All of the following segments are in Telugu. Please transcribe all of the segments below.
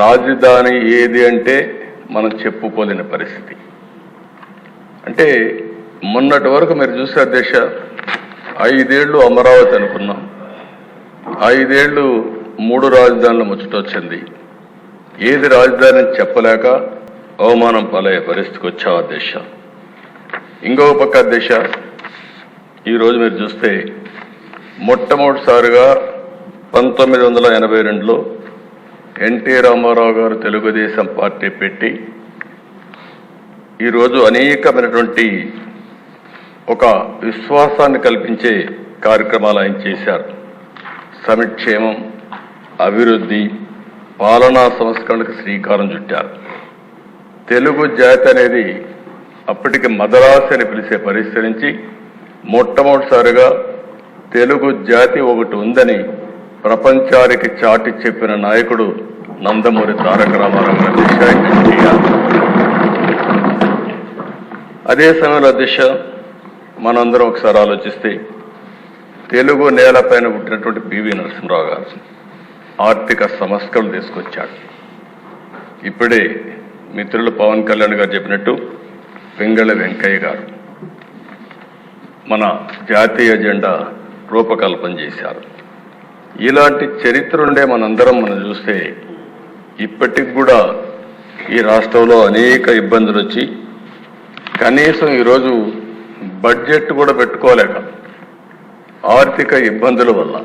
రాజధాని ఏది అంటే మనం చెప్పుకోలేని పరిస్థితి. అంటే మొన్నటి వరకు మీరు చూసే అధ్యక్ష 5 ఏళ్ళు అమరావతి అనుకున్నాం, 5 ఏళ్ళు 3 రాజధానులు ముచ్చటొచ్చింది. ఏది రాజధాని చెప్పలేక అవమానం పాలయ్యే పరిస్థితికి వచ్చావు అధ్యక్ష. ఇంకో పక్క అధ్యక్ష, ఈరోజు మీరు చూస్తే మొట్టమొదటిసారిగా 1982లో ఎన్టీ రామారావు గారు తెలుగుదేశం పార్టీ పెట్టి ఈరోజు అనేకమైనటువంటి ఒక విశ్వాసాన్ని కల్పించే కార్యక్రమాలు ఆయన చేశారు. సంక్షేమం, అభివృద్ధి, పాలనా సంస్కరణకు శ్రీకారం చుట్టారు. తెలుగు జాతి అనేది అప్పటికి మదరాసి అని పిలిచే పరిస్థితి నుంచి మొట్టమొదటిసారిగా తెలుగు జాతి ఒకటి ఉందని ప్రపంచానికి చాటి చెప్పిన నాయకుడు నందమూరి తారక రామారావు గారి అధ్యక్ష. అదే సమయంలో అధ్యక్ష మనందరం ఒకసారి ఆలోచిస్తే తెలుగు నేలపైన పుట్టినటువంటి పివి నరసింహరావు గారు ఆర్థిక సంస్కరణలు తీసుకొచ్చాడు. ఇప్పుడే మిత్రులు పవన్ కళ్యాణ్ గారు చెప్పినట్టు పింగళ వెంకయ్య గారు మన జాతీయ జెండా రూపకల్పన చేశారు. ఇలాంటి చరిత్ర ఉండే మనం చూస్తే ఇప్పటికి కూడా ఈ రాష్ట్రంలో అనేక ఇబ్బందులు వచ్చి కనీసం ఈరోజు బడ్జెట్ కూడా పెట్టుకోలేక ఆర్థిక ఇబ్బందుల వల్ల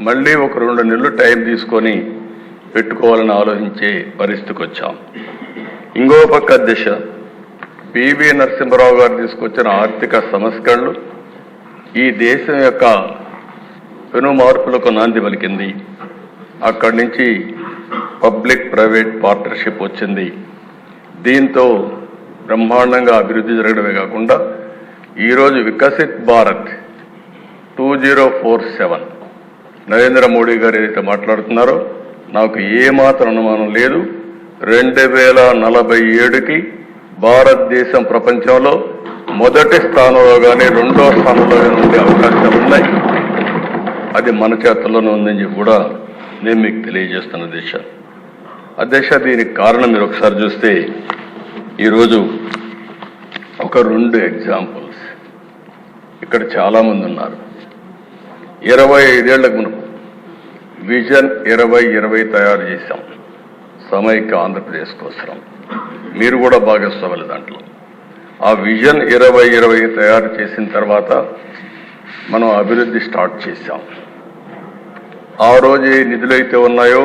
మళ్ళీ ఒక 2 నెలలు టైం తీసుకొని పెట్టుకోవాలని ఆలోచించే పరిస్థితికి వచ్చాం. ఇంకో పక్క దిశ పివి నరసింహరావు గారు తీసుకొచ్చిన ఆర్థిక సంస్కరణలు ఈ దేశం యొక్క పెను మార్పులకు నాంది పలికింది. అక్కడి నుంచి పబ్లిక్ ప్రైవేట్ పార్ట్నర్షిప్ వచ్చింది. దీంతో బ్రహ్మాండంగా అభివృద్ధి జరగడమే కాకుండా ఈరోజు వికసిత్ భారత్ 2047 నరేంద్ర మోడీ గారు ఏదైతే మాట్లాడుతున్నారో నాకు ఏమాత్రం అనుమానం లేదు, 2047కి భారతదేశం ప్రపంచంలో మొదటి స్థానంలో కానీ 2వ స్థానంలో కానీ ఉండే అవకాశాలు ఉన్నాయి. అది మన చేతుల్లోనే ఉందని చెప్పి కూడా నేను మీకు తెలియజేస్తున్న అధ్యక్ష. దీనికి కారణం మీరు ఒకసారి చూస్తే ఈరోజు ఒక 2 ఎగ్జాంపుల్స్ ఇక్కడ చాలామంది ఉన్నారు. 25 ఏళ్లకు మునుపు విజన్ 2020 తయారు చేశాం సమైక్య ఆంధ్రప్రదేశ్ కోసం. మీరు కూడా భాగస్వాములు దాంట్లో. ఆ విజన్ 2020 తయారు చేసిన తర్వాత మనం అభివృద్ధి స్టార్ట్ చేశాం. ఆ రోజు ఏ నిధులు అయితే ఉన్నాయో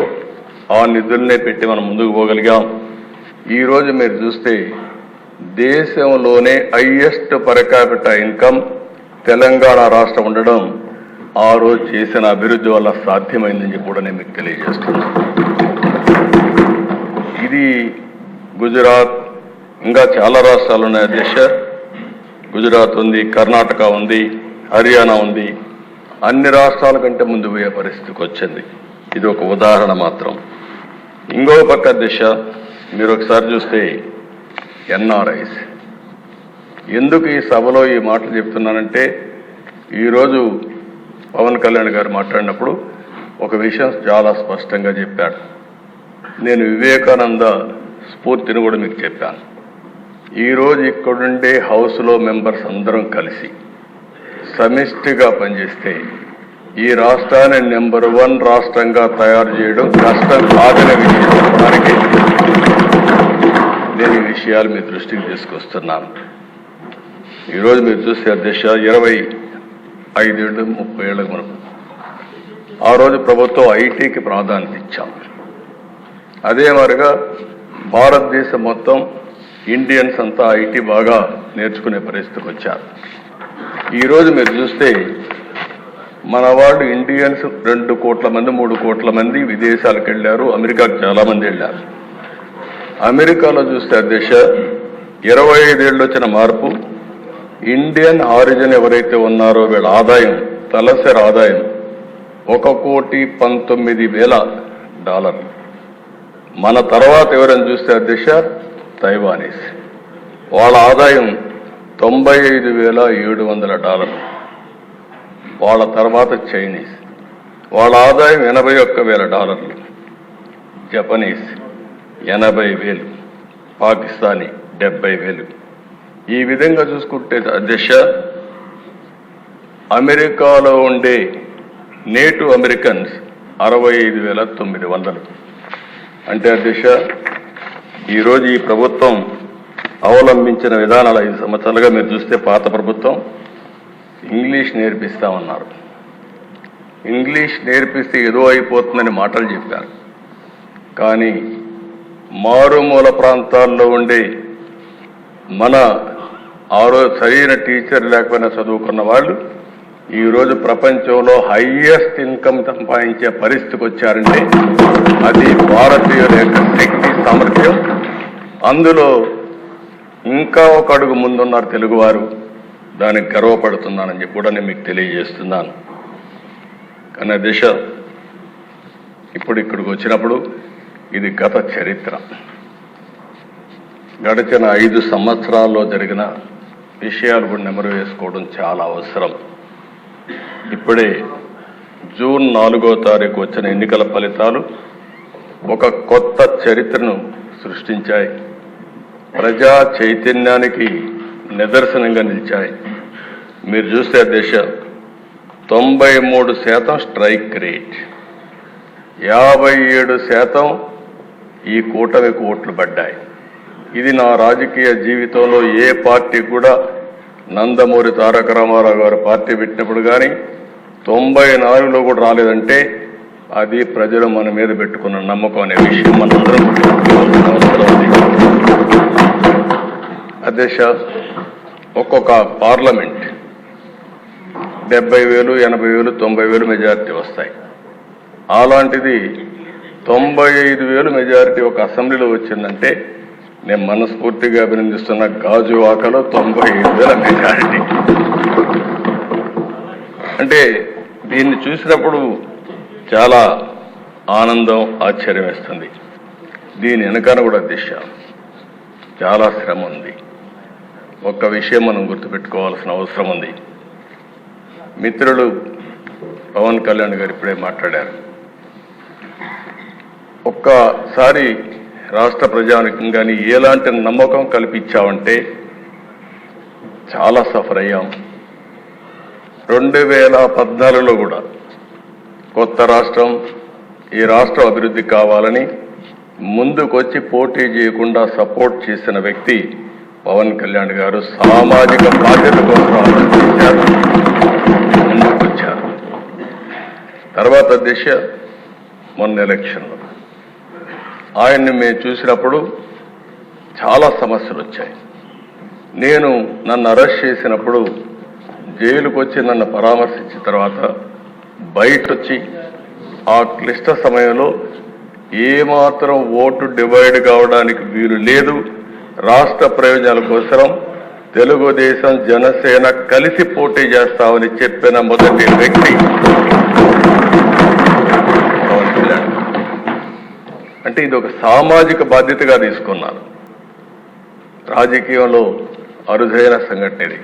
ఆ నిధులనే పెట్టి మనం ముందుకు పోగలిగాం. ఈరోజు మీరు చూస్తే దేశంలోనే highest per capita income Telangana రాష్ట్రం ఉండడం ఆ రోజు చేసిన అభివృద్ధి వల్ల సాధ్యమైందని కూడా నేను మీకు తెలియజేస్తున్నాను. ఇది గుజరాత్, ఇంకా చాలా రాష్ట్రాలు ఉన్నాయి అధ్యక్ష. గుజరాత్ ఉంది, కర్ణాటక ఉంది, హర్యానా ఉంది. అన్ని రాష్ట్రాల కంటే ముందు పోయే పరిస్థితికి వచ్చింది. ఇది ఒక ఉదాహరణ మాత్రం. ఇంకో పక్క దిశ మీరు ఒకసారి చూస్తే ఎన్ఆర్ఐస్. ఎందుకు ఈ సభలో ఈ మాటలు చెప్తున్నానంటే ఈరోజు పవన్ కళ్యాణ్ గారు మాట్లాడినప్పుడు ఒక విషయం చాలా స్పష్టంగా చెప్పాడు. నేను వివేకానంద స్ఫూర్తిని కూడా మీకు చెప్పాను. ఈరోజు ఇక్కడుండే హౌస్లో మెంబర్స్ అందరం కలిసి సమిష్టిగా పనిచేస్తే ఈ రాష్ట్రాన్ని నెంబర్ 1 రాష్ట్రంగా తయారు చేయడం కష్టం కాదనే విషయానికి నేను ఈ విషయాలు మీ దృష్టికి తీసుకొస్తున్నాను. ఈరోజు మీరు చూస్తే అధ్యక్ష 25 ఏళ్ళు 30 ఏళ్ళకు మనకు ఆ రోజు ప్రభుత్వం ఐటీకి ప్రాధాన్యత ఇచ్చాం. అదే మరిగా భారతదేశం మొత్తం ఇండియన్స్ అంతా ఐటీ బాగా నేర్చుకునే పరిస్థితికి వచ్చారు. ఈరోజు మీరు చూస్తే మన వాళ్ళు ఇండియన్స్ 2 కోట్ల మంది 3 కోట్ల మంది విదేశాలకు వెళ్ళారు. అమెరికాకు చాలా మంది వెళ్ళారు. అమెరికాలో చూస్తే అధ్యక్ష 25 ఏళ్ళు వచ్చిన మార్పు, ఇండియన్ ఆరిజిన్ ఎవరైతే ఉన్నారో వీళ్ళ ఆదాయం, తలసరి ఆదాయం $1,19,000. మన తర్వాత ఎవరైనా చూస్తే అధ్యక్ష తైవానీస్, వాళ్ళ ఆదాయం $95,700. వాళ్ళ తర్వాత చైనీస్, వాళ్ళ ఆదాయం $81,000. జపనీస్ 80,000, పాకిస్తానీ 70,000. ఈ విధంగా చూసుకుంటే అధ్యక్ష, అమెరికాలో ఉండే నేటివ్ అమెరికన్స్ 65,900. అంటే అధ్యక్ష, ఈరోజు ఈ ప్రభుత్వం అవలంబించిన విధానాలు 5 సంవత్సరాలుగా మీరు చూస్తే పాత ప్రభుత్వం ఇంగ్లీష్ నేర్పిస్తామన్నారు. ఇంగ్లీష్ నేర్పిస్తే ఏదో అయిపోతుందని మాటలు చెప్పారు. కానీ మారుమూల ప్రాంతాల్లో ఉండే మన సరైన టీచర్ లేకపోయినా చదువుకున్న వాళ్ళు ఈరోజు ప్రపంచంలో హైయెస్ట్ ఇన్కమ్ సంపాదించే పరిస్థితికి వచ్చారంటే అది భారతీయుల యొక్క శక్తి సామర్థ్యం. అందులో ఇంకా ఒక అడుగు ముందున్నారు తెలుగువారు. దానికి గర్వపడుతున్నానని చెప్పి కూడా నేను మీకు తెలియజేస్తున్నాను. కానీ దిశ ఇప్పుడు ఇక్కడికి వచ్చినప్పుడు ఇది గత చరిత్ర. గడిచిన 5 సంవత్సరాల్లో జరిగిన విషయాలు కూడా నెమరు వేసుకోవడం చాలా అవసరం. ఇప్పుడే జూన్ 4వ తారీఖు వచ్చిన ఎన్నికల ఫలితాలు ఒక కొత్త చరిత్రను సృష్టించాయి. ప్రజా చైతన్యానికి నిదర్శనంగా నిలిచాయి. మీరు చూస్తే దేశ 93% స్ట్రైక్ రేట్, 57% ఈ కూటమికి ఓట్లు పడ్డాయి. ఇది నా రాజకీయ జీవితంలో ఏ పార్టీ కూడా, నందమూరి తారక రామారావు గారు పార్టీ పెట్టినప్పుడు కానీ 94లో కూడా రాలేదంటే అది ప్రజలు మన మీద పెట్టుకున్న నమ్మకం అనే విషయం మనందరం గుర్తుంచుకోవాల్సిన అవసరం ఉంది. అధ్యక్ష, ఒక్కొక్క పార్లమెంట్ 70,000, 80,000, 90,000 మెజారిటీ వస్తాయి. అలాంటిది 95,000 మెజారిటీ ఒక అసెంబ్లీలో వచ్చిందంటే నేను మనస్ఫూర్తిగా అభినందిస్తున్న. గాజువాకలో 95,000 మెజారిటీ. అంటే దీన్ని చూసినప్పుడు చాలా ఆనందం, ఆశ్చర్యం వేస్తుంది. దీని వెనకాల కూడా దిశ చాలా శ్రమ ఉంది. ఒక్క విషయం మనం గుర్తుపెట్టుకోవాల్సిన అవసరం ఉంది. మిత్రులు పవన్ కళ్యాణ్ గారు ఇప్పుడే మాట్లాడారు. ఒక్కసారి రాష్ట్ర ప్రజానికం కానీ ఎలాంటి నమ్మకం కల్పించామంటే చాలా సఫర్ అయ్యాం. 2014లో కూడా కొత్త రాష్ట్రం, ఈ రాష్ట్రం అభివృద్ధి కావాలని ముందుకొచ్చి పోటీ చేయకుండా సపోర్ట్ చేసిన వ్యక్తి పవన్ కళ్యాణ్ గారు. సామాజిక బాధ్యత కోసం ఆలోచించారు, ముందుకొచ్చారు. తర్వాత దిశ మొన్న ఎలక్షన్లో ఆయన్ని మేము చూసినప్పుడు చాలా సమస్యలు వచ్చాయి. నన్ను అరెస్ట్ చేసినప్పుడు జైలుకు వచ్చి నన్ను పరామర్శించిన తర్వాత బయటొచ్చి ఆ క్లిష్ట సమయంలో ఏమాత్రం ఓటు డివైడ్ కావడానికి వీలు లేదు, రాష్ట్ర ప్రయోజనాల కోసం తెలుగుదేశం, జనసేన కలిసి పోటీ చేస్తామని చెప్పిన మొదటి వ్యక్తి పవన్ కళ్యాణ్. అంటే ఇది ఒక సామాజిక బాధ్యతగా తీసుకున్నాను. రాజకీయంలో అరుదైన సంఘటన ఇది.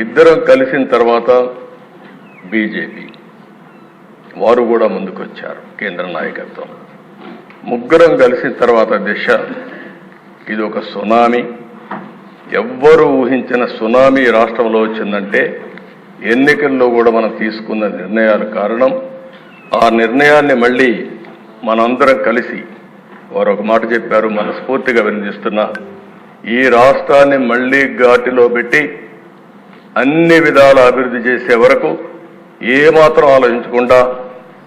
ఇద్దరం కలిసిన తర్వాత బీజేపీ వారు కూడా ముందుకొచ్చారు, కేంద్ర నాయకత్వం. ముగ్గురం కలిసిన తర్వాత దిశ ఇది ఒక సునామీ. ఎవ్వరూ ఊహించిన సునామీ రాష్ట్రంలో వచ్చిందంటే ఎన్నికల్లో కూడా మనం తీసుకున్న నిర్ణయాలు కారణం. ఆ నిర్ణయాన్ని మళ్ళీ మనందరం కలిసి వారు ఒక మాట చెప్పారు, మనస్ఫూర్తిగా అభినందిస్తున్నా. ఈ రాష్ట్రాన్ని మళ్లీ ఘాటిలో పెట్టి అన్ని విధాల అభివృద్ధి చేసే వరకు ఏమాత్రం ఆలోచించకుండా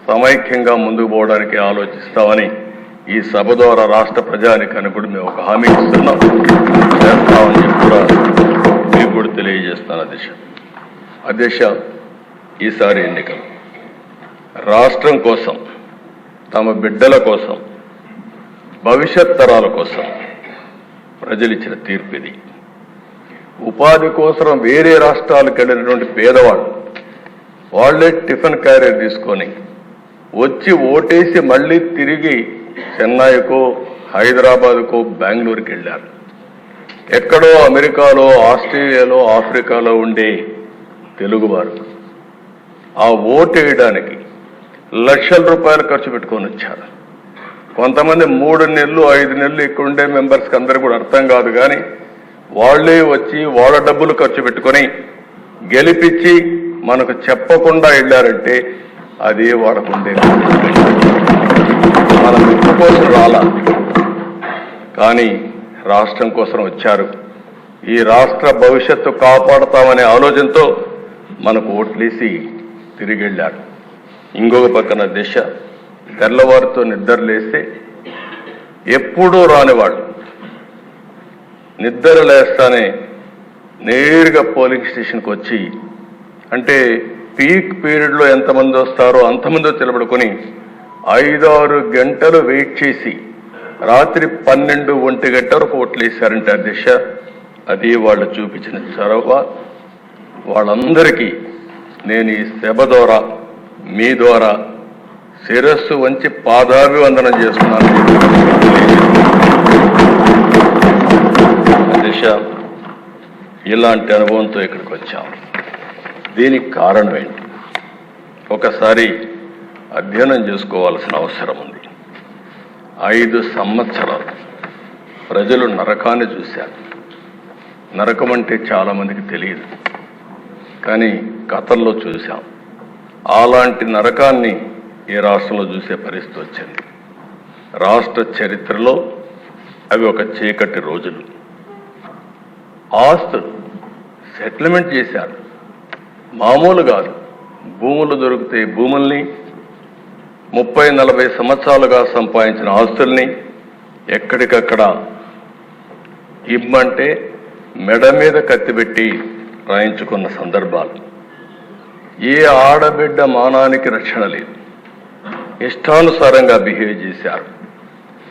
సమైక్యంగా ముందుకు పోవడానికి ఆలోచిస్తామని ఈ సభ ద్వారా రాష్ట్ర ప్రజానికానికి కూడా మేము ఒక హామీ ఇస్తున్నాం, చేస్తామని చెప్పి కూడా మీకు కూడా తెలియజేస్తాను. అధ్యక్ష, ఈసారి ఎన్నికలు రాష్ట్రం కోసం, తమ బిడ్డల కోసం, భవిష్యత్ తరాల కోసం ప్రజలు ఇచ్చిన తీర్పు ఇది. ఉపాధి కోసం వేరే రాష్ట్రాలకు వెళ్ళినటువంటి పేదవాళ్ళు వాళ్లే టిఫిన్ క్యారియర్ తీసుకొని వచ్చి ఓటేసి మళ్ళీ తిరిగి చెన్నైకో, హైదరాబాద్కో, బెంగళూరుకి వెళ్ళారు. ఎక్కడో అమెరికాలో, ఆస్ట్రేలియాలో, ఆఫ్రికాలో ఉండే తెలుగువారు ఆ ఓటు వేయడానికి లక్షల రూపాయలు ఖర్చు పెట్టుకొని వచ్చారు. కొంతమంది 3 నెలలు 5 నెలలు ఇక్కడ ఉండే మెంబర్స్కి అందరూ కూడా అర్థం కాదు, కానీ వాళ్ళే వచ్చి వాళ్ళ డబ్బులు ఖర్చు పెట్టుకొని గెలిపించి మనకు చెప్పకుండా వెళ్ళారంటే అది వాడకుండే మన మెప్పు కోసం రాలా, కానీ రాష్ట్రం కోసం వచ్చారు. ఈ రాష్ట్ర భవిష్యత్తు కాపాడుతామనే ఆలోచనతో మనకు ఓట్లేసి తిరిగి వెళ్ళారు. ఇంకొక పక్కన దిశ తెల్లవారితో నిద్ర లేస్తే ఎప్పుడూ రానివాళ్ళు నిద్ర లేస్తానే నేరుగా పోలింగ్ స్టేషన్కి వచ్చి, అంటే పీక్ పీరియడ్లో ఎంతమంది వస్తారో అంతమంది నిలబడుకొని 5-6 గంటలు వెయిట్ చేసి రాత్రి 12-1 గంట వరకు ఓట్లేశారంటే దిశ అది వాళ్ళు చూపించిన చొరవ. వాళ్ళందరికీ నేను ఈ సభ ద్వారా మీ ద్వారా శిరస్సు వంచి పాదాభివందనం చేస్తున్నాను. దిశ ఇలాంటి అనుభవంతో ఇక్కడికి వచ్చాం. దీనికి కారణం ఏంటి? ఒకసారి అధ్యయనం చేసుకోవాల్సిన అవసరం ఉంది. 5 సంవత్సరాలు ప్రజలు నరకాన్ని చూశారు. నరకం అంటే చాలా మందికి తెలియదు, కానీ కథల్లో చూశాం. అలాంటి నరకాన్ని ఈ రాష్ట్రంలో చూసే పరిస్థితి వచ్చింది. రాష్ట్ర చరిత్రలో అవి ఒక చీకటి రోజులు. ఆస్తులు సెటిల్మెంట్ చేశారు, మామూలు కాదు. భూములు దొరికితే భూముల్ని 30-40 సంవత్సరాలుగా సంపాదించిన ఆస్తుల్ని ఎక్కడికక్కడ ఇమ్మంటే మెడ మీద కత్తిపెట్టి రాయించుకున్న సందర్భాలు. ఏ ఆడబిడ్డ మానానికి రక్షణ లేదు. ఇష్టానుసారంగా బిహేవ్ చేశారు.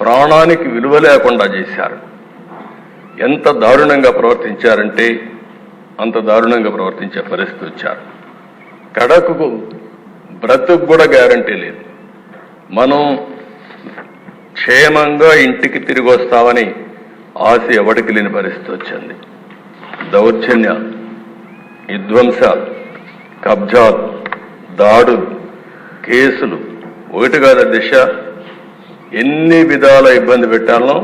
ప్రాణానికి విలువ లేకుండా చేశారు. ఎంత దారుణంగా ప్రవర్తించారంటే అంత దారుణంగా ప్రవర్తించే పరిస్థితి వచ్చారు. కడకు బ్రతుకు కూడా గ్యారంటీ లేదు. మనం క్షేమంగా ఇంటికి తిరిగి వస్తామని ఆశ ఎవరికి లేని పరిస్థితి వచ్చింది. దౌర్జన్యాలు, విధ్వంసాలు, కబ్జాలు, దాడులు, కేసులు ఒకటి కాదు దిశ. ఎన్ని విధాల ఇబ్బంది పెట్టాలనో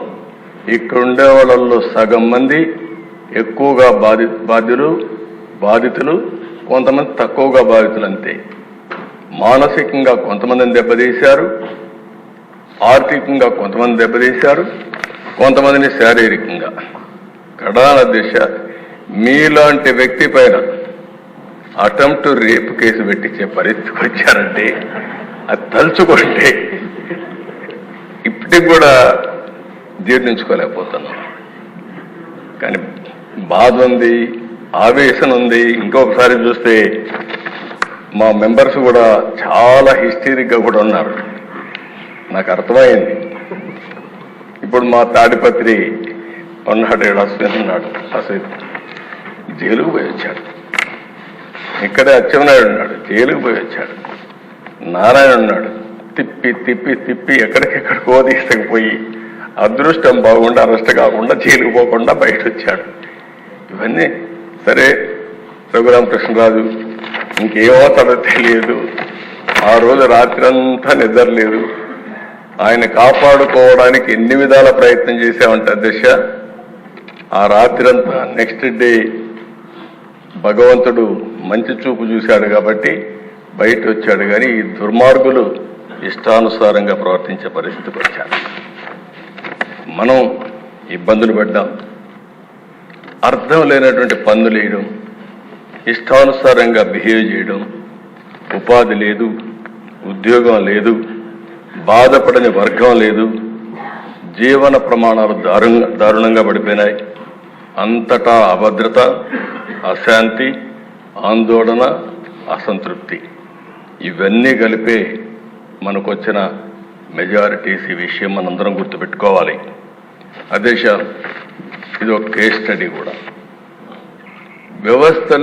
ఇక్కడ ఉండే వాళ్ళల్లో సగం మంది ఎక్కువగా బాధితులు, కొంతమంది తక్కువగా బాధితులు అంతే. మానసికంగా కొంతమందిని దెబ్బతీశారు, ఆర్థికంగా కొంతమంది దెబ్బతీశారు, కొంతమందిని శారీరకంగా. కడాన దిశ మీలాంటి వ్యక్తి పైన అటెంప్ట్ రేప్ కేసు పెట్టించే పరిస్థితికి వచ్చారంటే అది తలుచుకుంటే ఇప్పటికి కూడా జీర్ణించుకోలేకపోతున్నాం. కానీ బాధ ఉంది, ఆవేశం ఉంది. ఇంకొకసారి చూస్తే మా మెంబర్స్ కూడా చాలా హిస్టరిక్గా కూడా ఉన్నారు. నాకు అర్థమైంది. ఇప్పుడు మా తాడిపత్రి ఉన్నాడు, అశ్విన్ ఉన్నాడు. అశ్విన్ జైలుకు పోయి వచ్చాడు. ఇక్కడే అచ్చెన్నాయుడు ఉన్నాడు, జైలుకు పోయి వచ్చాడు. నారాయణ ఉన్నాడు, తిప్పి తిప్పి తిప్పి ఎక్కడికెక్కడికో తీసుకుపోయి అదృష్టం బాగుండా అరెస్ట్ కాకుండా జైలుకు పోకుండా బయట వచ్చాడు. ఇవన్నీ సరే. రఘురామకృష్ణరాజు ఇంకేమవుతాడో తెలియదు. ఆ రోజు రాత్రి అంతా నిద్ర లేదు. ఆయన కాపాడుకోవడానికి ఎన్ని విధాల ప్రయత్నం చేశామంటే అధ్యక్ష, ఆ రాత్రి అంతా నెక్స్ట్ డే భగవంతుడు మంచి చూపు చూశాడు కాబట్టి బయట వచ్చాడు. కానీ ఈ దుర్మార్గులు ఇష్టానుసారంగా ప్రవర్తించే పరిస్థితికి వచ్చారు. మనం ఇబ్బందులు పడ్డాం. అర్థం లేనటువంటి పన్నులు వేయడం, ఇష్టానుసారంగా బిహేవ్ చేయడం, ఉపాధి లేదు, ఉద్యోగం లేదు, బాధపడని వర్గం లేదు, జీవన ప్రమాణాలు దారుణంగా పడిపోయినాయి. అంతటా అభద్రత, అశాంతి, ఆందోళన, అసంతృప్తి ఇవన్నీ కలిపే మనకొచ్చిన మెజారిటీస్. ఈ విషయం మనందరం గుర్తుపెట్టుకోవాలి. అదే ఇది ఒక కేస్ స్టడీ కూడా. వ్యవస్థల్ని